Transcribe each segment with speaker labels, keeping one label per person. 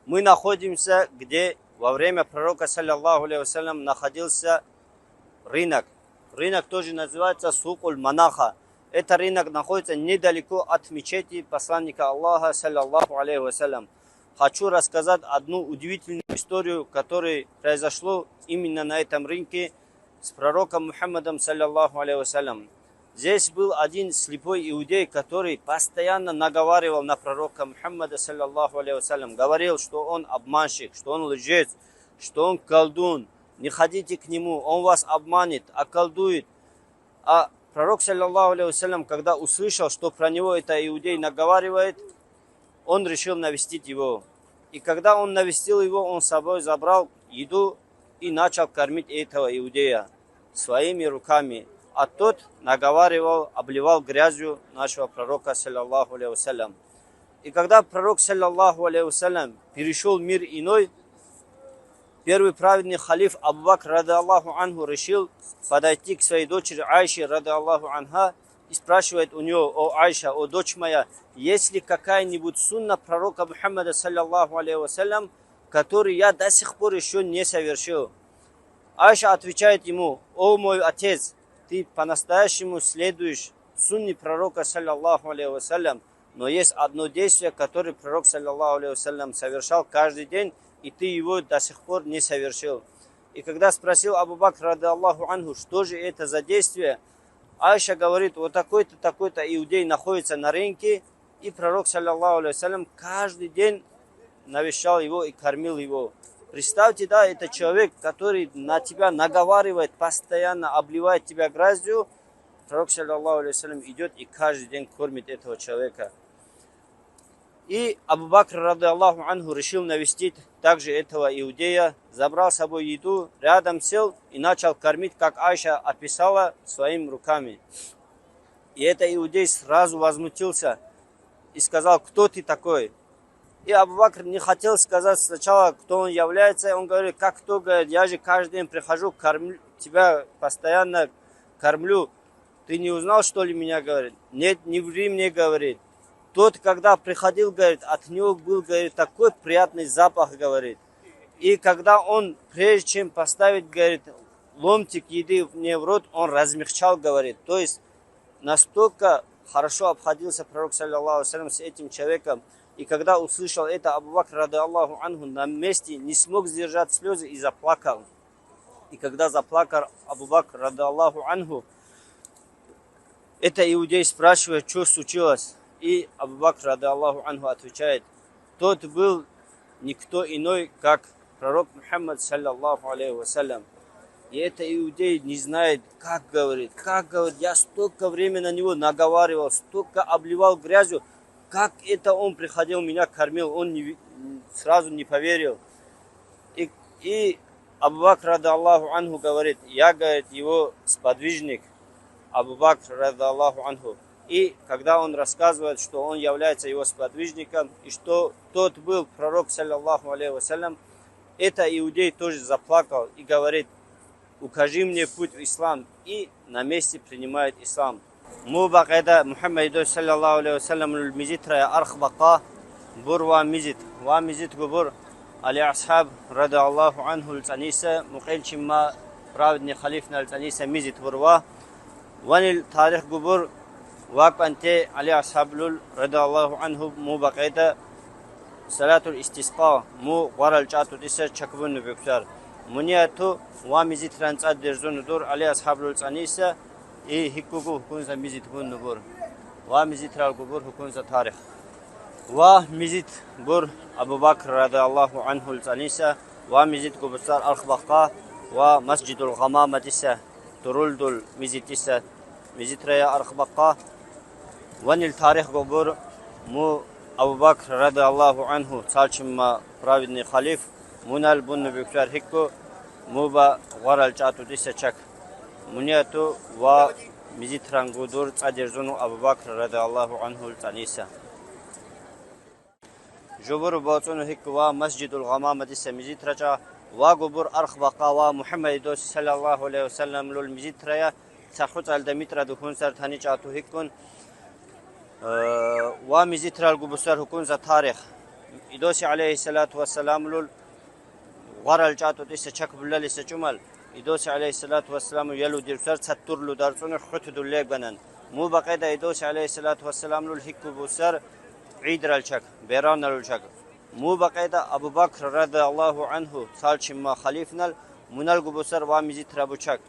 Speaker 1: Мы находимся, где во время пророка, саллаллаху алейхи вассалям, находился рынок. Рынок тоже называется Сукуль Манаха. Этот рынок находится недалеко от мечети посланника Аллаха, саллаллаху алейхи вассалям. Хочу рассказать одну удивительную историю, которая произошла именно на этом рынке с пророком Мухаммадом, саллаллаху алейхи вассалям. Здесь был один слепой иудей, который постоянно наговаривал на пророка Мухаммада, саллаллаху алейхи вассалям. Говорил, что он обманщик, что он лжец, что он колдун. Не ходите к нему, он вас обманет, околдует. А пророк, саллаллаху алейхи вассалям, когда услышал, что про него это иудей наговаривает, он решил навестить его. И когда он навестил его, он с собой забрал еду и начал кормить этого иудея своими руками. А тот наговаривал, обливал грязью нашего пророка, саллаллаху алейхи вассалям. И когда пророк, саллаллаху алейхи вассалям, перешел в мир иной, первый праведный халиф Абу Бакр, ради Аллаху анху, решил подойти к своей дочери Айше, ради Аллаху анха, и спрашивает у нее: о Айша, о дочь моя, есть ли какая-нибудь сунна пророка Мухаммада, саллаллаху алейхи вассалям, который я до сих пор еще не совершил? Айша отвечает ему: о мой отец, ты по-настоящему следуешь сунне пророка, саллаллаху алейхи вассалям, но есть одно действие, которое пророк, саллаллаху алейхи вассалям, совершал каждый день, и ты его до сих пор не совершил. И когда спросил Абу Бакр, ради Аллаху анху, что же это за действие, Айша говорит: вот такой-то, такой-то иудей находится на рынке, и пророк, саллаллаху алейхи вассалям, каждый день навещал его и кормил его. Представьте, да, это человек, который на тебя наговаривает, постоянно обливает тебя грязью. Пророк, саллаллаху алейхи вассалям, идет и каждый день кормит этого человека. И Абу Бакр, ради Аллаху анху, решил навестить также этого иудея, забрал с собой еду, рядом сел и начал кормить, как Айша описала, своими руками. И этот иудей сразу возмутился и сказал: кто ты такой? И Абу Бакр не хотел сказать сначала, кто он является. Он говорит: как кто? Говорит: я же каждый день прихожу, кормлю, тебя постоянно кормлю. Ты не узнал, что ли, меня? Говорит: нет, не ври мне, говорит. Тот, когда приходил, говорит, от него был, говорит, такой приятный запах, говорит. И когда он, прежде чем поставить, говорит, ломтик еды мне в рот, он размягчал, говорит. То есть настолько хорошо обходился пророк, саллаллаху алейхи вассалям, с этим человеком. И когда услышал это, Абу Бакр, ради Аллаху анху, на месте не смог сдержать слезы и заплакал. И когда заплакал Абу Бакр, ради Аллаху анху, это иудей спрашивает, что случилось. И Абу Бакр, ради Аллаху анху, отвечает: тот был никто иной, как пророк Мухаммад, саллаллаху алейхи вассалям. И это иудей не знает, как говорит, я столько времени на него наговаривал, столько обливал грязью, как это он приходил, меня кормил, он сразу не поверил. И Абу Бакр, ради Аллаху анху, говорит: я, говорит, его сподвижник, Абу Бакр, ради Аллаху анху. И когда он рассказывает, что он является его сподвижником, и что тот был пророк, саллаллаху алейхи вассалям, это иудей тоже заплакал и говорит: укажи мне путь в ислам, и на месте принимает ислам. Мубакеда Мухаммаду, саллаллаху алейхи вассалям, мизитра архбака бур ва мизит губур али асхаб, ради Аллаху анху, лцаниса мухельчимма праведный халиф на лцаниса мизит бурва ванил тарих губур وقت علي أصحاب رضي الله عنه مو بقيت صلاة الاستسقاء مو ورا الجاتو ديسر چكبون بكتر منياتو وامزيت رانصاد درزون دور علي أصحاب الأنيسة إيه هكوكو هكونزا مزيت بون نبور وامزيت رالقبور هكونزا تاريخ ومزيت بور أبو بكر رضي الله عنه الأنيسة ومزيت قبصار الخبقاء ومسجد الغمامة ديسة ترولدول مزيت ديسة مزيت ريا الخبقاء Ванил тарих гобур му Абу Бакр, ради Аллаху анху, цалчимма праведный халиф, мунал бунну бюктар хикку, муба варал чату дисачак. Муниату ва мизитрангудур цадержуну Абу Бакр, ради Аллаху анху, таниса. Жубур бацуну хикку ва масджидул гамама диса мизитрача, ва губур архбака ва Мухаммаду, саллаллаху алейхи вассалям, лул мизитрая, цахут алдамитра духун сар тани чату хиккун. ومزيترال قبصار هكون ذا تاريخ إدوسي عليه الصلاة والسلام لول غرال جاتو تيسا چك بلالي سچمال إدوسي عليه الصلاة والسلام يلو ديرسر ستور لو دارسون خط دولي بنن مو بقيدا إدوسي عليه الصلاة والسلام لول هكو بوسر عيد رالچك بيران رالچك مو بقيدا أبو بكر رضي الله عنه سالچما خليفنال منال بوسر وامزي ترابوچك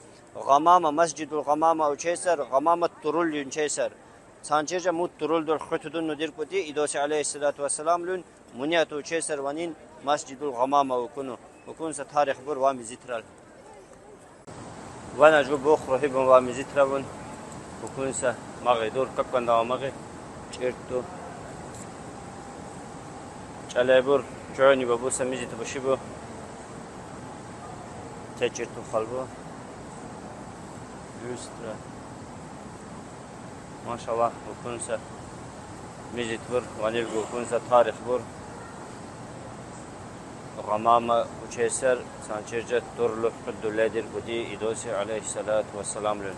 Speaker 1: غمامة مسجد الغمامة وچيسر غمامة ترول ينچيسر سانچيجا مو ترول دور خط دون ندير كودي إدوسي عليه الصلاة والسلام لون منياتو چيسر ونين مسجد الغمامة وكونو وكون تاريخ بور وامي زيترال وانا جو بوخ رهيب وامي زيترال وكون ماغي دور ككن دا ماغي چيرتو چاليبور جوني بابو سميزي تبشيبو تچيرتو خالبو يوسترا ما شاء الله وكون ميزي تبر وانيلغو وكون تاريخ بور غمامة وچيسر سانچيرجة دورلو قدو لادر بدي إدوسي عليه الصلاة والسلام لن